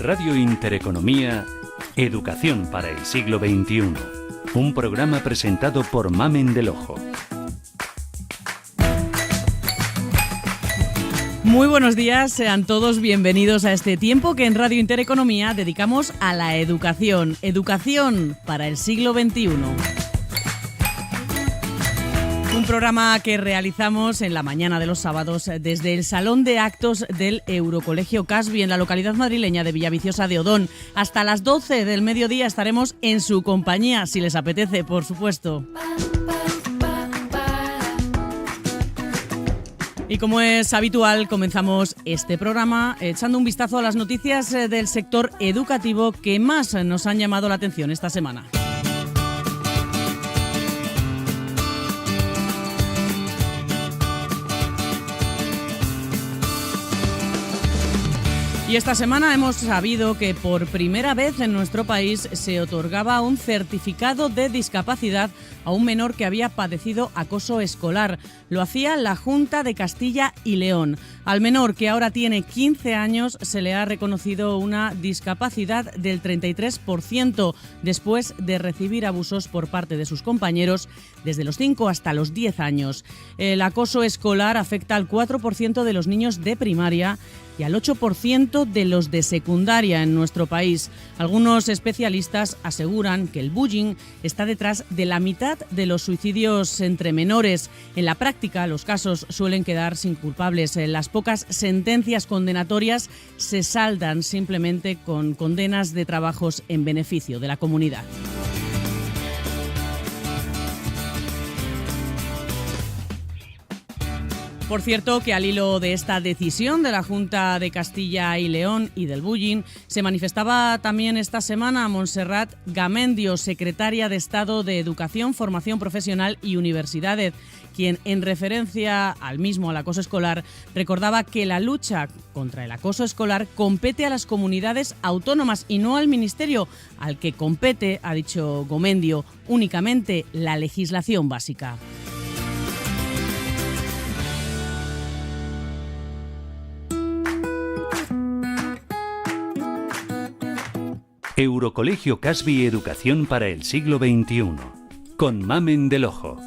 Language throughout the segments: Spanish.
Radio Intereconomía, Educación para el siglo XXI. Un programa presentado por Mamen del Ojo. Muy buenos días, sean todos bienvenidos a este tiempo que en Radio Intereconomía dedicamos a la educación. Educación para el siglo XXI. Un programa que realizamos en la mañana de los sábados desde el Salón de Actos del Eurocolegio Casby en la localidad madrileña de Villaviciosa de Odón. Hasta las 12 del mediodía estaremos en su compañía, si les apetece, por supuesto. Y como es habitual, comenzamos este programa echando un vistazo a las noticias del sector educativo que más nos han llamado la atención esta semana. Y esta semana hemos sabido que por primera vez en nuestro país se otorgaba un certificado de discapacidad a un menor que había padecido acoso escolar. Lo hacía la Junta de Castilla y León. Al menor, que ahora tiene 15 años, se le ha reconocido una discapacidad del 33% después de recibir abusos por parte de sus compañeros desde los 5 hasta los 10 años. El acoso escolar afecta al 4% de los niños de primaria y al 8% de los de secundaria en nuestro país. Algunos especialistas aseguran que el bullying está detrás de la mitad de los suicidios entre menores. En la práctica, los casos suelen quedar sin culpables. Las pocas sentencias condenatorias se saldan simplemente con condenas de trabajos en beneficio de la comunidad. Por cierto, que al hilo de esta decisión de la Junta de Castilla y León y del bullying, se manifestaba también esta semana Montserrat Gamendio, secretaria de Estado de Educación, Formación Profesional y Universidades, quien, en referencia al acoso escolar, recordaba que la lucha contra el acoso escolar compete a las comunidades autónomas y no al Ministerio, al que compete, ha dicho Gamendio, únicamente la legislación básica. Eurocolegio Casby, Educación para el siglo XXI. Con Mamen del Ojo.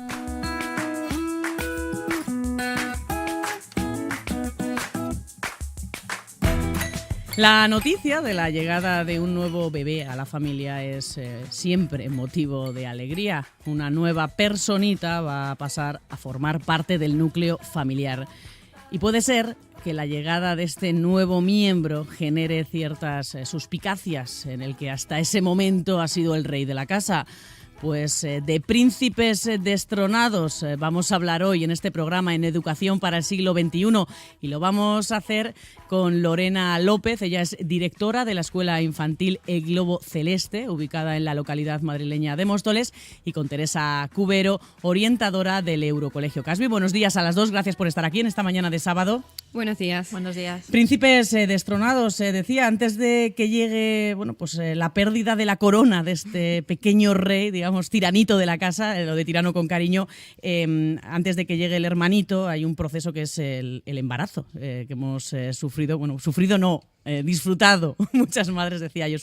La noticia de la llegada de un nuevo bebé a la familia es siempre motivo de alegría. Una nueva personita va a pasar a formar parte del núcleo familiar. Y puede ser que la llegada de este nuevo miembro genere ciertas suspicacias en el que hasta ese momento ha sido el rey de la casa. Pues de príncipes destronados vamos a hablar hoy en este programa en Educación para el siglo XXI y lo vamos a hacer con Lorena López. Ella es directora de la Escuela Infantil El Globo Celeste, ubicada en la localidad madrileña de Móstoles, y con Teresa Cubero, orientadora del Eurocolegio Casby. Buenos días a las dos, gracias por estar aquí en esta mañana de sábado. Buenos días. Buenos días. Príncipes destronados, decía, antes de que llegue la pérdida de la corona de este pequeño rey, digamos, tiranito de la casa, lo de tirano con cariño, antes de que llegue el hermanito, hay un proceso que es el embarazo, que hemos disfrutado muchas madres, decía yo,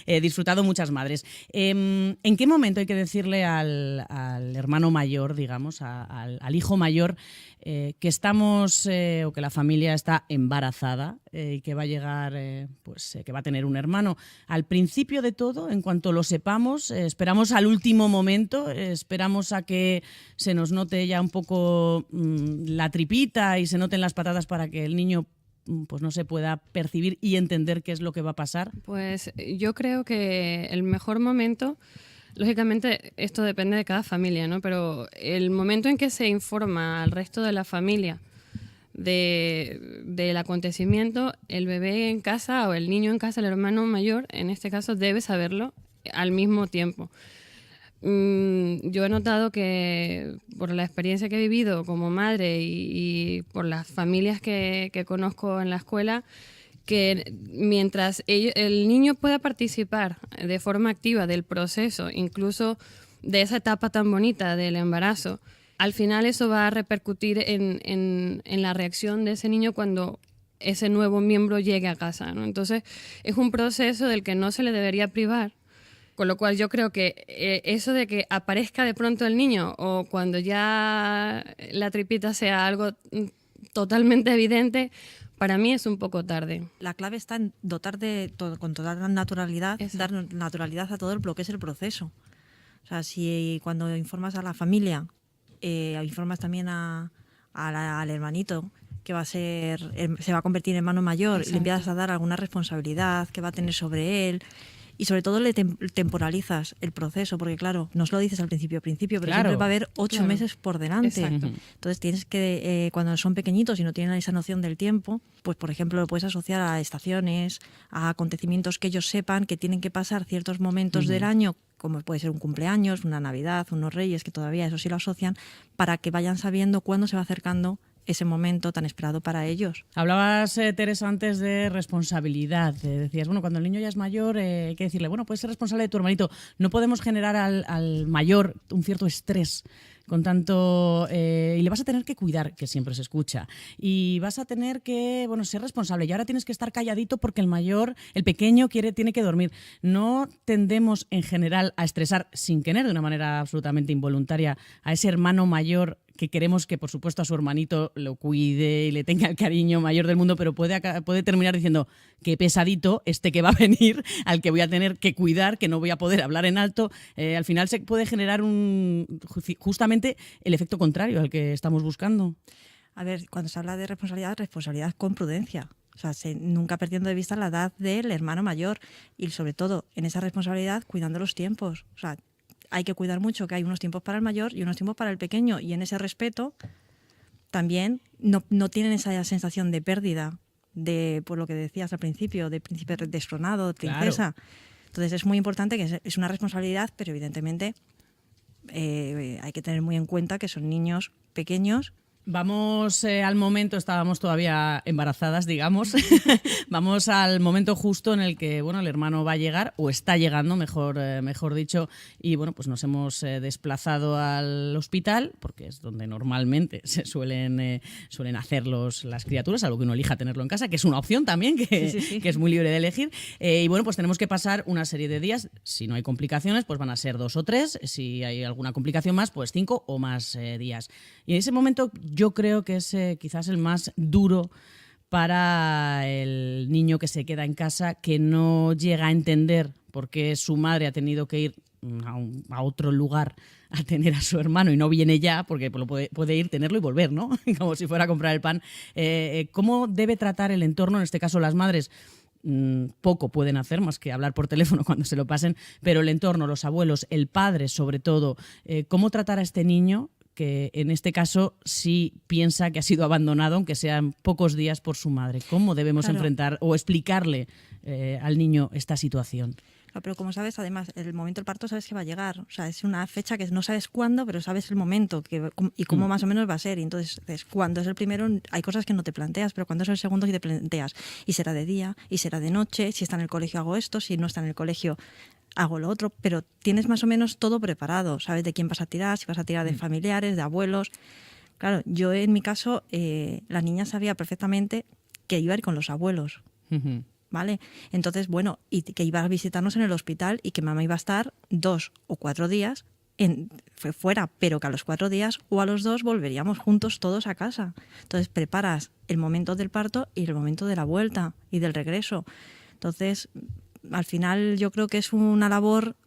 disfrutado muchas madres. ¿En qué momento hay que decirle al hermano mayor, digamos, al hijo mayor, que estamos o que la familia está embarazada y que va a llegar, que va a tener un hermano? Al principio de todo, en cuanto lo sepamos, esperamos al último momento, esperamos a que se nos note ya un poco la tripita y se noten las patatas para que el niño no se pueda percibir y entender qué es lo que va a pasar. Pues yo creo que el mejor momento, lógicamente esto depende de cada familia, ¿no? Pero el momento en que se informa al resto de la familia del acontecimiento, el bebé en casa o el niño en casa, el hermano mayor, en este caso, debe saberlo al mismo tiempo. Yo he notado que por la experiencia que he vivido como madre y por las familias que conozco en la escuela, que mientras el niño pueda participar de forma activa del proceso, incluso de esa etapa tan bonita del embarazo, al final eso va a repercutir en la reacción de ese niño cuando ese nuevo miembro llegue a casa, ¿no? Entonces, es un proceso del que no se le debería privar. Con lo cual yo creo que eso de que aparezca de pronto el niño o cuando ya la tripita sea algo totalmente evidente, para mí es un poco tarde. La clave está en dotar con toda naturalidad, dar naturalidad a todo lo que es el proceso. O sea, si cuando informas a la familia, informas también al hermanito, que se va a convertir en hermano mayor, y le empiezas a dar alguna responsabilidad que va a tener sobre él. Y sobre todo le temporalizas el proceso, porque claro, no se lo dices al principio, pero siempre va a haber 8 meses por delante. Exacto. Entonces tienes que, cuando son pequeñitos y no tienen esa noción del tiempo, pues por ejemplo lo puedes asociar a estaciones, a acontecimientos que ellos sepan que tienen que pasar ciertos momentos del año, como puede ser un cumpleaños, una Navidad, unos Reyes, que todavía eso sí lo asocian, para que vayan sabiendo cuándo se va acercando ese momento tan esperado para ellos. Hablabas, Teresa, antes de responsabilidad. Decías, bueno, cuando el niño ya es mayor, hay que decirle, bueno, puedes ser responsable de tu hermanito. No podemos generar al mayor un cierto estrés con tanto... y le vas a tener que cuidar, que siempre se escucha. Y vas a tener que, bueno, ser responsable. Y ahora tienes que estar calladito porque el pequeño tiene que dormir. No tendemos en general a estresar sin querer, de una manera absolutamente involuntaria, a ese hermano mayor que queremos que, por supuesto, a su hermanito lo cuide y le tenga el cariño mayor del mundo, pero puede terminar diciendo qué pesadito este que va a venir, al que voy a tener que cuidar, que no voy a poder hablar en alto. Al final se puede generar justamente el efecto contrario al que estamos buscando. A ver, cuando se habla de responsabilidad con prudencia. O sea, nunca perdiendo de vista la edad del hermano mayor y, sobre todo, en esa responsabilidad, cuidando los tiempos. O sea, hay que cuidar mucho que hay unos tiempos para el mayor y unos tiempos para el pequeño, y en ese respeto también no tienen esa sensación de pérdida, por lo que decías al principio, de príncipe destronado, de princesa. Claro. Entonces es muy importante, que es una responsabilidad, pero evidentemente hay que tener muy en cuenta que son niños pequeños. Vamos al momento, estábamos todavía embarazadas, digamos. Vamos al momento justo en el que, bueno, el hermano va a llegar, o está llegando, mejor dicho, y bueno, pues nos hemos desplazado al hospital, porque es donde normalmente se suelen hacer las criaturas, algo que uno elija tenerlo en casa, que es una opción también, que es muy libre de elegir. Y bueno, pues tenemos que pasar una serie de días. Si no hay complicaciones, pues van a ser 2 o 3. Si hay alguna complicación más, pues 5 o más días. Y en ese momento yo creo que es quizás el más duro para el niño que se queda en casa, que no llega a entender por qué su madre ha tenido que ir a otro lugar a tener a su hermano y no viene ya, porque puede ir, tenerlo y volver, ¿no? Como si fuera a comprar el pan. ¿Cómo debe tratar el entorno, en este caso las madres? Poco pueden hacer más que hablar por teléfono cuando se lo pasen, pero el entorno, los abuelos, el padre sobre todo, ¿cómo tratar a este niño que en este caso sí piensa que ha sido abandonado, aunque sean pocos días, por su madre? ¿Cómo debemos enfrentar o explicarle al niño esta situación? Pero como sabes, además, el momento del parto sabes que va a llegar. O sea, es una fecha que no sabes cuándo, pero sabes el momento y cómo más o menos va a ser. Y entonces, cuando es el primero, hay cosas que no te planteas, pero cuando es el segundo sí te planteas. Y será de día, y será de noche, si está en el colegio hago esto, si no está en el colegio hago lo otro, pero tienes más o menos todo preparado. Sabes de quién vas a tirar, si vas a tirar de familiares, de abuelos. Claro, yo en mi caso, la niña sabía perfectamente que iba a ir con los abuelos. ¿Vale? Entonces, bueno, y que iba a visitarnos en el hospital y que mamá iba a estar 2 o 4 días fuera, pero que a los 4 días o a los 2 volveríamos juntos todos a casa. Entonces preparas el momento del parto y el momento de la vuelta y del regreso. Entonces, al final yo creo que es una labor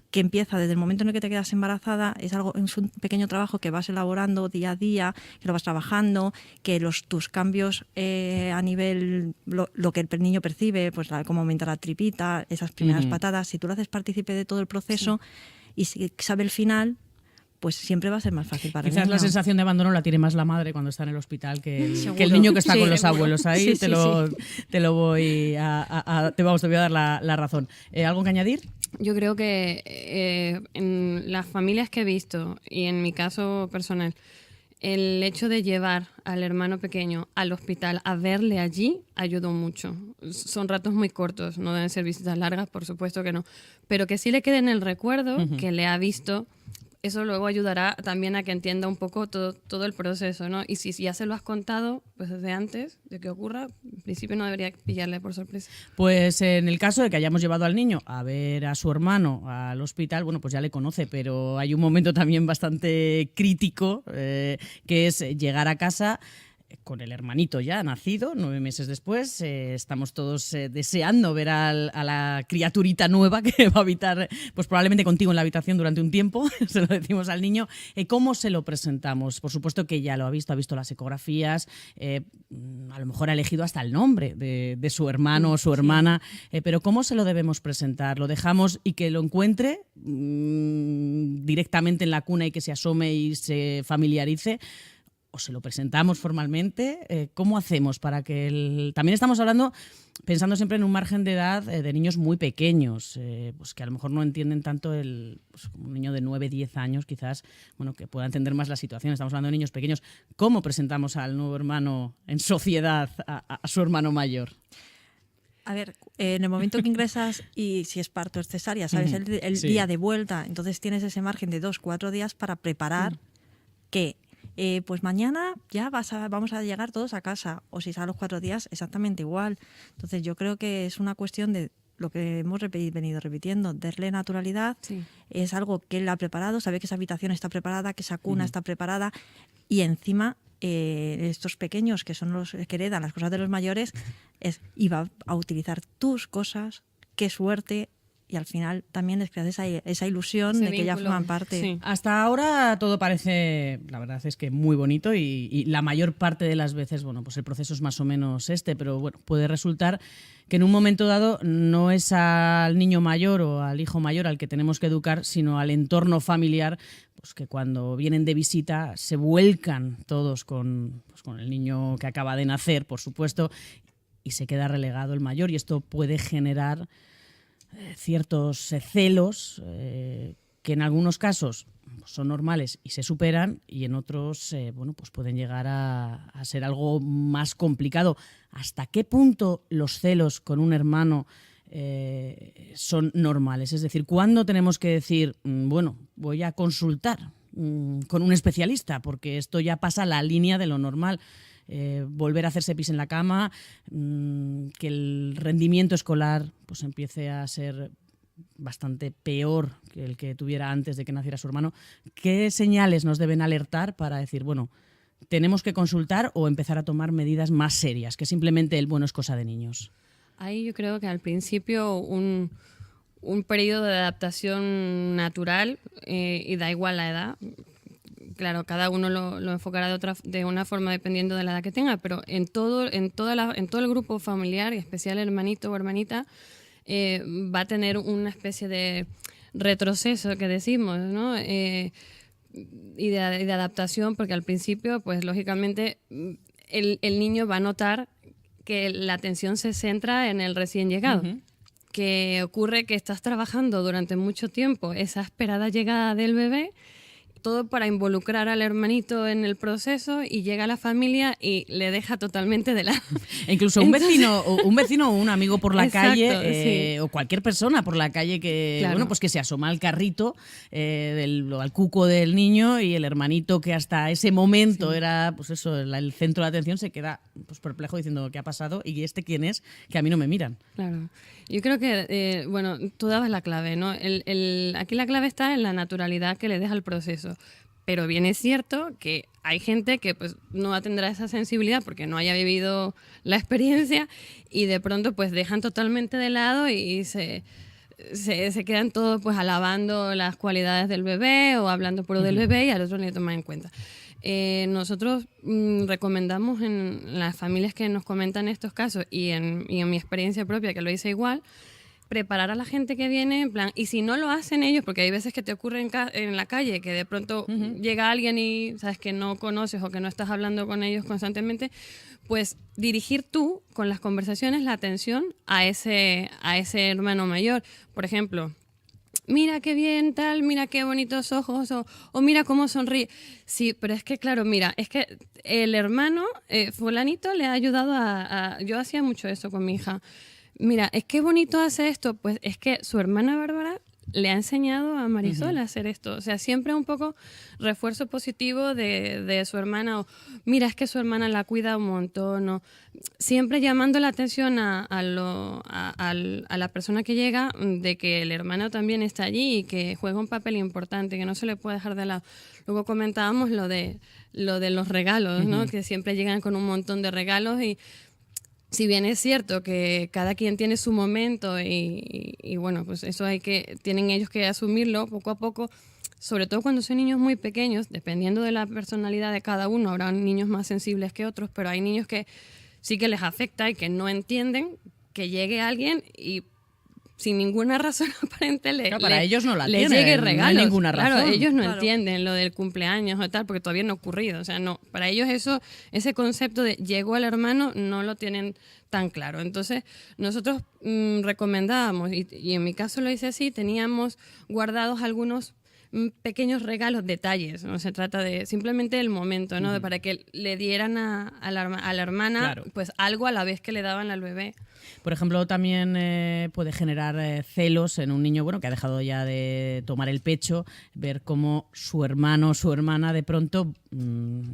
que empieza desde el momento en el que te quedas embarazada. Es un pequeño trabajo que vas elaborando día a día, que lo vas trabajando, que tus cambios a nivel, lo que el niño percibe, pues cómo aumenta la tripita, esas primeras patadas, si tú lo haces partícipe de todo el proceso y si sabe el final, pues siempre va a ser más fácil para el niño. Quizás la sensación de abandono la tiene más la madre cuando está en el hospital que el niño que está con los abuelos. Ahí te voy a dar la razón. ¿Algo que añadir? Yo creo que en las familias que he visto y en mi caso personal, el hecho de llevar al hermano pequeño al hospital a verle allí ayudó mucho. Son ratos muy cortos, no deben ser visitas largas, por supuesto que no, pero que sí le quede en el recuerdo que le ha visto eso luego ayudará también a que entienda un poco todo el proceso, ¿no? Y si ya se lo has contado pues desde antes de que ocurra, en principio no debería pillarle por sorpresa. Pues en el caso de que hayamos llevado al niño a ver a su hermano al hospital, bueno, pues ya le conoce, pero hay un momento también bastante crítico, que es llegar a casa con el hermanito ya nacido, 9 meses después. Estamos todos deseando ver a la criaturita nueva que va a habitar, pues probablemente contigo en la habitación durante un tiempo. Se lo decimos al niño. ¿Cómo se lo presentamos? Por supuesto que ya lo ha visto las ecografías, a lo mejor ha elegido hasta el nombre de su hermano o su hermana, pero ¿cómo se lo debemos presentar? ¿Lo dejamos y que lo encuentre directamente en la cuna y que se asome y se familiarice? ¿O se lo presentamos formalmente? ¿Cómo hacemos para que También estamos hablando, pensando siempre en un margen de edad de niños muy pequeños, pues que a lo mejor no entienden tanto pues un niño de 9, 10 años quizás, bueno, que pueda entender más la situación. Estamos hablando de niños pequeños. ¿Cómo presentamos al nuevo hermano en sociedad a su hermano mayor? A ver, en el momento que ingresas y si es parto o es cesárea, ¿sabes? El Sí. día de vuelta, entonces tienes ese margen de 2-4 días para preparar que pues mañana ya vamos a llegar todos a casa, o si es a los 4 días, exactamente igual. Entonces yo creo que es una cuestión de lo que hemos venido repitiendo, darle naturalidad. Sí. Es algo que él ha preparado, sabe que esa habitación está preparada, que esa cuna está preparada, y encima estos pequeños, que son los que heredan las cosas de los mayores, y va a utilizar tus cosas, qué suerte. Y al final también les creas esa ilusión Ese de que ya vínculo. forman parte. Sí. Hasta ahora todo parece, la verdad es que muy bonito y la mayor parte de las veces, bueno, pues el proceso es más o menos pero bueno, puede resultar que en un momento dado no es al niño mayor o al hijo mayor al que tenemos que educar, sino al entorno familiar, pues que cuando vienen de visita se vuelcan todos con el niño que acaba de nacer, por supuesto, y se queda relegado el mayor, y esto puede generar ciertos celos que en algunos casos son normales y se superan, y en otros bueno, pues pueden llegar a ser algo más complicado. ¿Hasta qué punto los celos con un hermano son normales? Es decir, ¿cuándo tenemos que decir, bueno, voy a consultar con un especialista porque esto ya pasa la línea de lo normal? Volver a hacerse pis en la cama, que el rendimiento escolar pues empiece a ser bastante peor que el que tuviera antes de que naciera su hermano. ¿Qué señales nos deben alertar para decir, bueno, tenemos que consultar o empezar a tomar medidas más serias, que simplemente el bueno es cosa de niños? Ahí yo creo que al principio un periodo de adaptación natural, y da igual la edad. Claro, cada uno lo enfocará de una forma dependiendo de la edad que tenga, pero en todo el grupo familiar, y especial el hermanito o hermanita, va a tener una especie de retroceso que decimos, ¿no? Y de adaptación, porque al principio, pues lógicamente, el niño va a notar que la atención se centra en el recién llegado. Que ocurre que estás trabajando durante mucho tiempo esa esperada llegada del bebé, todo para involucrar al hermanito en el proceso, y llega la familia y le deja totalmente de lado. E incluso un vecino o un amigo por la Exacto, calle, sí. o cualquier persona por la calle que, Claro. bueno, pues que se asoma al carrito, al cuco del niño, y el hermanito que hasta ese momento era, pues eso, el centro de atención, se queda pues perplejo diciendo ¿qué ha pasado? ¿Y este quién es? Que a mí no me miran. Claro. Yo creo que, bueno, tú dabas la clave, ¿no? Aquí la clave está en la naturalidad que le deja el proceso. Pero bien es cierto que hay gente que pues no tendrá esa sensibilidad porque no haya vivido la experiencia, y de pronto pues dejan totalmente de lado y se quedan todos pues alabando las cualidades del bebé o hablando por del bebé, y al otro ni le toman en cuenta. Nosotros recomendamos en las familias que nos comentan estos casos, y en mi experiencia propia, que lo hice igual, preparar a la gente que viene, en plan, y si no lo hacen ellos, porque hay veces que te ocurre en la calle, que de pronto llega alguien y sabes que no conoces o que no estás hablando con ellos constantemente, pues dirigir tú con las conversaciones la atención a ese hermano mayor. Por ejemplo, mira qué bien tal, mira qué bonitos ojos, o mira cómo sonríe. Sí, pero es que claro, mira, es que el hermano fulanito le ha ayudado yo hacía mucho eso con mi hija. Mira, es que bonito hace esto, pues es que su hermana Bárbara le ha enseñado a Marisol a hacer esto. O sea, siempre un poco refuerzo positivo de su hermana. O, mira, es que su hermana la cuida un montón. O, siempre llamando la atención a la persona que llega de que el hermano también está allí y que juega un papel importante, que no se le puede dejar de lado. Luego comentábamos lo de los regalos, ¿no? Que siempre llegan con un montón de regalos y si bien es cierto que cada quien tiene su momento y bueno, pues eso tienen ellos que asumirlo poco a poco, sobre todo cuando son niños muy pequeños, dependiendo de la personalidad de cada uno, habrá niños más sensibles que otros, pero hay niños que sí que les afecta y que no entienden que llegue alguien y sin ninguna razón aparente para ellos no la les tienen, llegue regalos. No hay ninguna razón. Claro, ellos no entienden lo del cumpleaños o tal, porque todavía no ha ocurrido. O sea, no, para ellos ese concepto de llegó al hermano no lo tienen tan claro. Entonces, nosotros recomendábamos, y en mi caso lo hice así, teníamos guardados algunos pequeños regalos, detalles, no se trata de simplemente el momento, ¿no? Para que le dieran a la hermana, claro, pues algo a la vez que le daban al bebé. Por ejemplo, también puede generar celos en un niño, bueno, que ha dejado ya de tomar el pecho, ver cómo su hermano o su hermana de pronto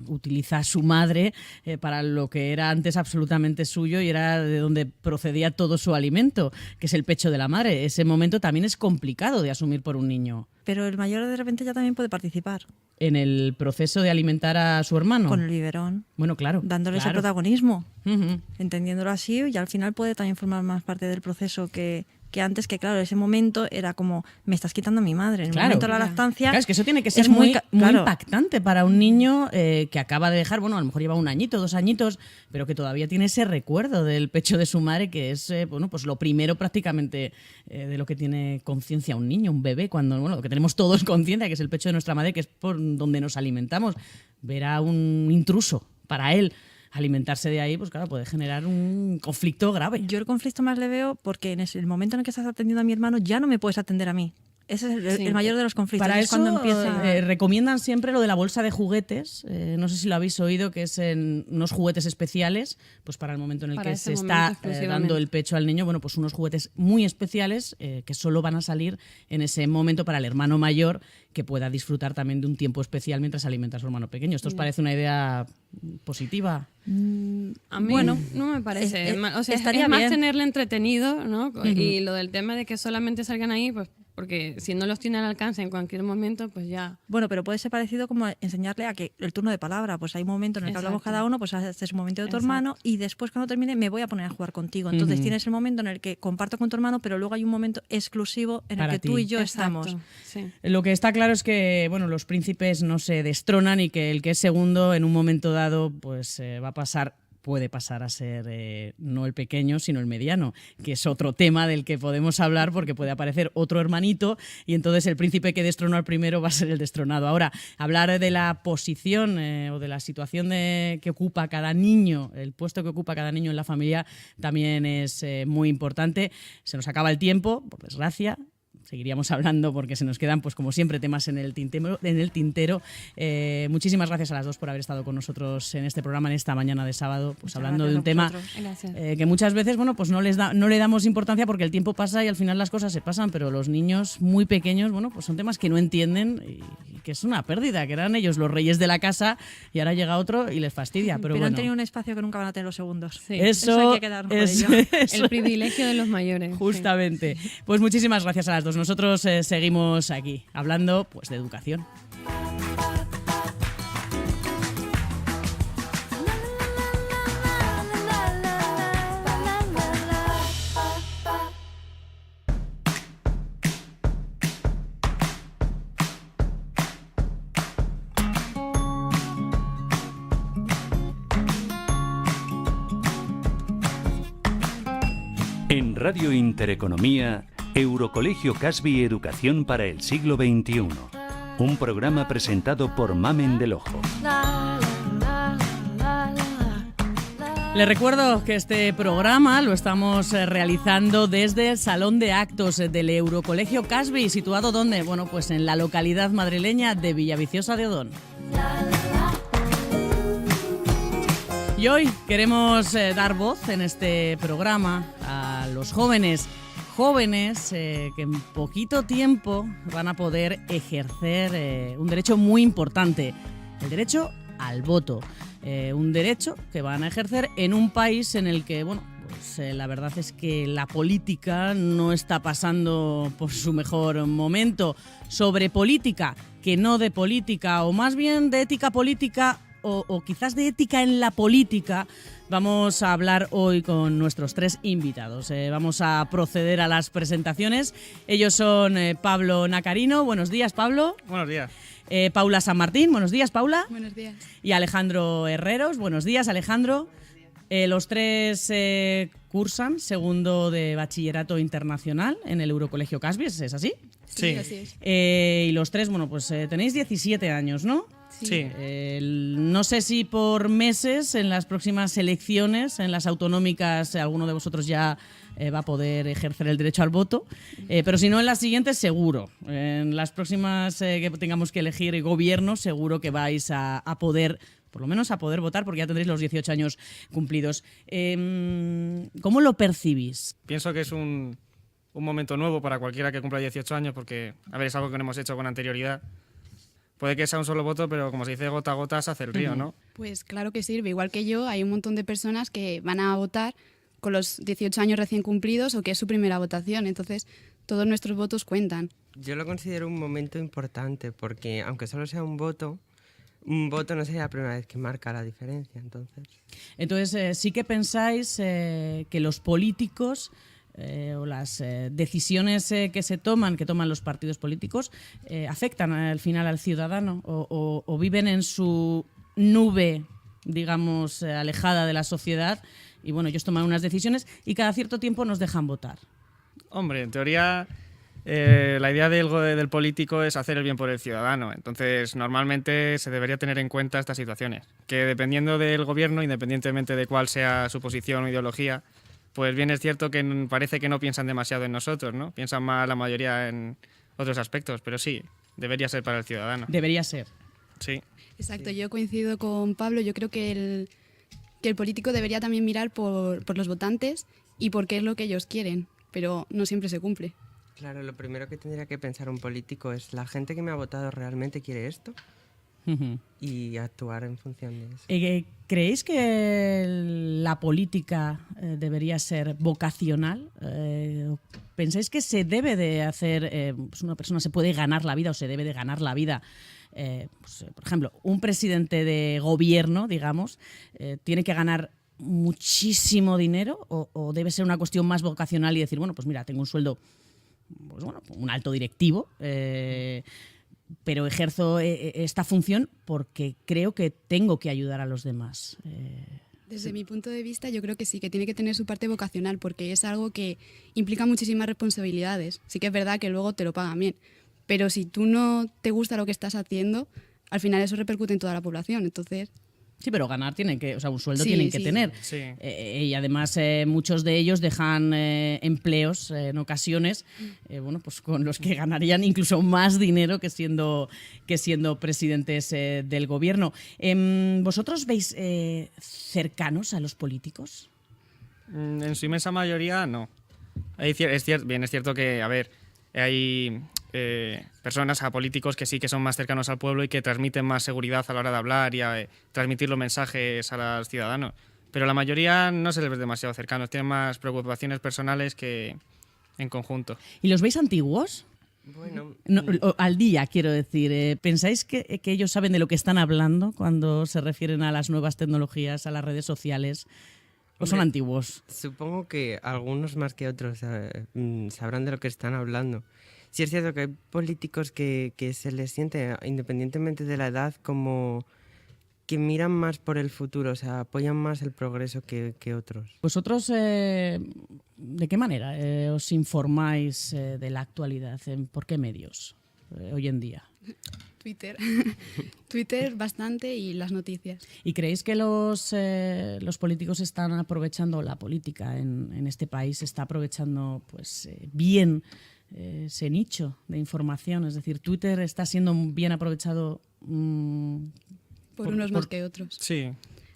utiliza a su madre para lo que era antes absolutamente suyo y era de donde procedía todo su alimento, que es el pecho de la madre. Ese momento también es complicado de asumir por un niño. Pero el mayor de repente ya también puede participar. ¿En el proceso de alimentar a su hermano? Con el biberón. Bueno, claro. Dándole ese protagonismo. Entendiéndolo así, y al final puede también formar más parte del proceso que antes, que claro, ese momento era como, me estás quitando a mi madre. En el momento de la lactancia... Claro, es que eso tiene que ser muy impactante para un niño que acaba de dejar, bueno, a lo mejor lleva 1 añito, 2 añitos, pero que todavía tiene ese recuerdo del pecho de su madre, que es, bueno, pues lo primero prácticamente de lo que tiene conciencia un niño, un bebé, cuando, bueno, lo que tenemos todos conciencia, que es el pecho de nuestra madre, que es por donde nos alimentamos. Ver a un intruso para él alimentarse de ahí, pues claro, puede generar un conflicto grave. Yo el conflicto más le veo porque en el momento en el que estás atendiendo a mi hermano ya no me puedes atender a mí. Ese es el mayor de los conflictos. Para es eso cuando empieza... recomiendan siempre lo de la bolsa de juguetes. No sé si lo habéis oído, que es en unos juguetes especiales, pues para el momento en el que se está dando el pecho al niño, bueno, pues unos juguetes muy especiales que solo van a salir en ese momento para el hermano mayor, que pueda disfrutar también de un tiempo especial mientras alimenta a su hermano pequeño. ¿Esto os parece una idea positiva? A mí no me parece. O sea, estaría es más bien tenerle entretenido, ¿no? Y lo del tema de que solamente salgan ahí, pues porque si no los tiene al alcance en cualquier momento, pues ya... Bueno, pero puede ser parecido como enseñarle a que el turno de palabra, pues hay un momento en el que hablamos cada uno, pues haces un momento de tu hermano y después cuando termine me voy a poner a jugar contigo. Entonces tienes el momento en el que comparto con tu hermano, pero luego hay un momento exclusivo en el que tú y yo estamos. Sí. Lo que está claro es que, bueno, los príncipes no se destronan y que el que es segundo en un momento dado pues puede pasar a ser no el pequeño, sino el mediano, que es otro tema del que podemos hablar porque puede aparecer otro hermanito y entonces el príncipe que destronó al primero va a ser el destronado. Ahora, hablar de la posición o de la situación que ocupa cada niño, el puesto que ocupa cada niño en la familia, también es muy importante. Se nos acaba el tiempo, por desgracia. Seguiríamos hablando porque se nos quedan, pues como siempre, temas en el tintero. Muchísimas gracias a las dos por haber estado con nosotros en este programa, en esta mañana de sábado, pues muchas hablando de un tema que muchas veces, bueno, pues no le damos importancia porque el tiempo pasa y al final las cosas se pasan, pero los niños muy pequeños, bueno, pues son temas que no entienden y que es una pérdida, que eran ellos los reyes de la casa y ahora llega otro y les fastidia. Pero bueno, han tenido un espacio que nunca van a tener los segundos. Sí. Eso hay que quedarnos por ello. El privilegio de los mayores. Justamente. Sí. Pues muchísimas gracias a las dos. Nosotros seguimos aquí hablando pues de educación. En Radio Intereconomía, Eurocolegio Casby Educación para el siglo XXI. Un programa presentado por Mamen del Ojo. Les recuerdo que este programa lo estamos realizando desde el Salón de Actos del Eurocolegio Casby, situado ¿dónde? Bueno, pues en la localidad madrileña de Villaviciosa de Odón. Y hoy queremos dar voz en este programa a los jóvenes jóvenes que en poquito tiempo van a poder ejercer un derecho muy importante, el derecho al voto. Un derecho que van a ejercer en un país en el que, bueno, pues la verdad es que la política no está pasando por su mejor momento. Sobre política, que no de política, o más bien de ética política, o quizás de ética en la política, vamos a hablar hoy con nuestros 3 invitados. Vamos a proceder a las presentaciones. Ellos son Pablo Nacarino. Buenos días, Pablo. Buenos días. Paula San Martín. Buenos días, Paula. Buenos días. Y Alejandro Herreros. Buenos días, Alejandro. Los 3 cursan segundo de Bachillerato Internacional en el Eurocolegio Casbies, ¿es así? Sí. Así es. Y los 3, bueno, pues tenéis 17 años, ¿no? Sí. No sé si por meses en las próximas elecciones, en las autonómicas, alguno de vosotros ya va a poder ejercer el derecho al voto, pero si no en las siguientes seguro. En las próximas que tengamos que elegir gobierno seguro que vais a poder, por lo menos a poder votar, porque ya tendréis los 18 años cumplidos. ¿Cómo lo percibís? Pienso que es un momento nuevo para cualquiera que cumpla 18 años porque, a ver, es algo que no hemos hecho con anterioridad. Puede que sea un solo voto, pero como se dice, gota a gota se hace el río, ¿no? Pues claro que sirve. Igual que yo, hay un montón de personas que van a votar con los 18 años recién cumplidos o que es su primera votación. Entonces, todos nuestros votos cuentan. Yo lo considero un momento importante porque, aunque solo sea un voto no sería la primera vez que marca la diferencia. Entonces sí que pensáis que los políticos o las decisiones que toman los partidos políticos, afectan al final al ciudadano o viven en su nube, digamos, alejada de la sociedad y bueno, ellos toman unas decisiones y cada cierto tiempo nos dejan votar. Hombre, en teoría la idea del político es hacer el bien por el ciudadano. Entonces, normalmente se debería tener en cuenta estas situaciones. Que dependiendo del gobierno, independientemente de cuál sea su posición o ideología, pues bien es cierto que parece que no piensan demasiado en nosotros, ¿no? Piensan más la mayoría en otros aspectos, pero sí, debería ser para el ciudadano. Debería ser. Sí. Exacto, yo coincido con Pablo. Yo creo que el político debería también mirar por los votantes y por qué es lo que ellos quieren, pero no siempre se cumple. Claro, lo primero que tendría que pensar un político es ¿la gente que me ha votado realmente quiere esto? Y actuar en función de eso. ¿Creéis que la política debería ser vocacional? ¿Pensáis que se debe de hacer, pues una persona se puede ganar la vida o se debe de ganar la vida? Pues, por ejemplo, un presidente de gobierno, digamos, tiene que ganar muchísimo dinero o debe ser una cuestión más vocacional y decir, bueno, pues mira, tengo un sueldo, pues bueno, un alto directivo, pero ejerzo esta función porque creo que tengo que ayudar a los demás. Desde mi punto de vista, yo creo que sí, que tiene que tener su parte vocacional porque es algo que implica muchísimas responsabilidades. Sí que es verdad que luego te lo pagan bien, pero si tú no te gusta lo que estás haciendo, al final eso repercute en toda la población. Entonces, sí, pero ganar tienen que, o sea, un sueldo Sí, tienen que sí. tener. Sí. Y además muchos de ellos dejan empleos en ocasiones, bueno, pues con los que ganarían incluso más dinero que siendo presidentes del gobierno. ¿Vosotros veis cercanos a los políticos? En su inmensa mayoría, no. Es cierto que, a ver, hay personas, a políticos que sí que son más cercanos al pueblo y que transmiten más seguridad a la hora de hablar y transmitir los mensajes a los ciudadanos. Pero la mayoría no se les ve demasiado cercanos, tienen más preocupaciones personales que en conjunto. ¿Y los veis antiguos? Bueno, No, al día, quiero decir. ¿Pensáis que ellos saben de lo que están hablando cuando se refieren a las nuevas tecnologías, a las redes sociales? ¿O son Hombre, antiguos? supongo que algunos más que otros sabrán de lo que están hablando. Sí es cierto que hay políticos que se les siente, independientemente de la edad, como que miran más por el futuro, o sea, apoyan más el progreso que otros. ¿Vosotros de qué manera os informáis de la actualidad? ¿Por qué medios hoy en día? Twitter. Twitter bastante y las noticias. ¿Y creéis que los políticos están aprovechando, la política en este país está aprovechando pues bien ese nicho de información? Es decir, Twitter está siendo bien aprovechado Por unos más que otros. Sí.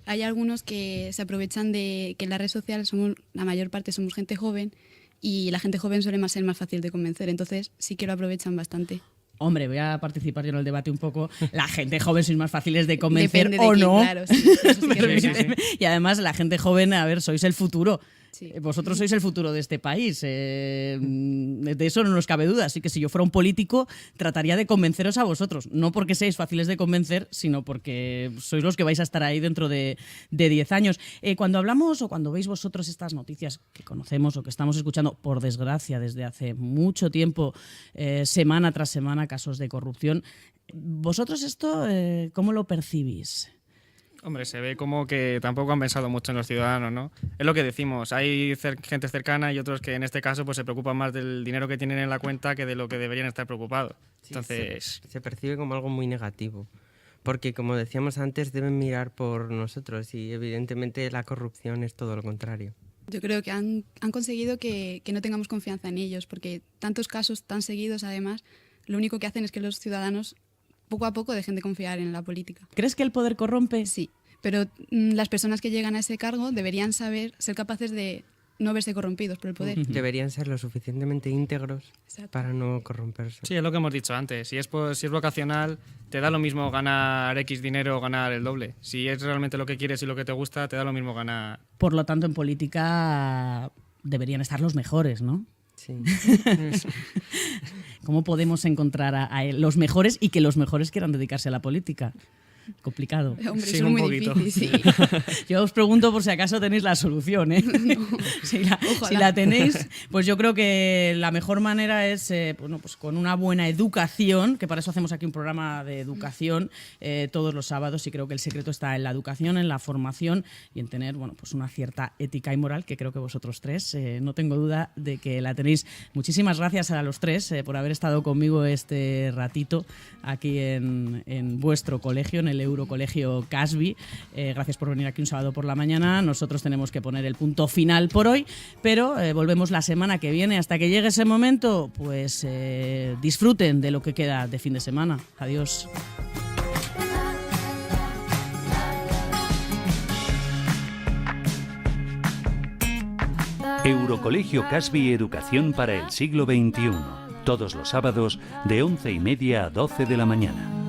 Hay algunos que se aprovechan de que en las redes sociales la mayor parte somos gente joven y la gente joven suele ser más fácil de convencer, entonces sí que lo aprovechan bastante. Hombre, voy a participar yo en el debate un poco. La gente joven sois más fáciles de convencer Depende de o quién, no. claro, sí, eso sí que es Permíteme. verdad. Y además la gente joven, a ver, sois el futuro. Sí. Vosotros sois el futuro de este país. De eso no nos cabe duda. Así que si yo fuera un político, trataría de convenceros a vosotros. No porque seáis fáciles de convencer, sino porque sois los que vais a estar ahí dentro de 10 años. Cuando hablamos o cuando veis vosotros estas noticias que conocemos o que estamos escuchando, por desgracia, desde hace mucho tiempo, semana tras semana, casos de corrupción, ¿vosotros esto cómo lo percibís? Hombre, se ve como que tampoco han pensado mucho en los ciudadanos, ¿no? Es lo que decimos, hay gente cercana y otros que en este caso pues se preocupan más del dinero que tienen en la cuenta que de lo que deberían estar preocupados. Sí, Entonces, se percibe como algo muy negativo, porque como decíamos antes, deben mirar por nosotros y evidentemente la corrupción es todo lo contrario. Yo creo que han conseguido que no tengamos confianza en ellos, porque tantos casos tan seguidos, además, lo único que hacen es que los ciudadanos poco a poco dejen de confiar en la política. ¿Crees que el poder corrompe? Sí, pero las personas que llegan a ese cargo deberían ser capaces de no verse corrompidos por el poder. Deberían ser lo suficientemente íntegros Exacto. para no corromperse. sí, es lo que hemos dicho antes, si es vocacional, te da lo mismo ganar X dinero o ganar el doble. Si es realmente lo que quieres y lo que te gusta, te da lo mismo ganar. Por lo tanto, en política deberían estar los mejores, ¿no? Sí. ¿Cómo podemos encontrar a los mejores y que los mejores quieran dedicarse a la política? Complicado. Hombre, Sí, eso es un muy poquito. difícil, sí. Yo os pregunto por si acaso tenéis la solución, ¿eh? Ojalá. Si la tenéis, pues yo creo que la mejor manera es pues con una buena educación, que para eso hacemos aquí un programa de educación todos los sábados, y creo que el secreto está en la educación, en la formación y en tener pues una cierta ética y moral, que creo que vosotros tres, no tengo duda de que la tenéis. Muchísimas gracias a los tres por haber estado conmigo este ratito aquí en vuestro colegio, en el Eurocolegio Casby. Gracias por venir aquí un sábado por la mañana. Nosotros tenemos que poner el punto final por hoy, pero volvemos la semana que viene. Hasta que llegue ese momento, pues disfruten de lo que queda de fin de semana. Adiós. Eurocolegio Casby Educación para el siglo XXI. Todos los sábados de 11:30 a 12 de la mañana.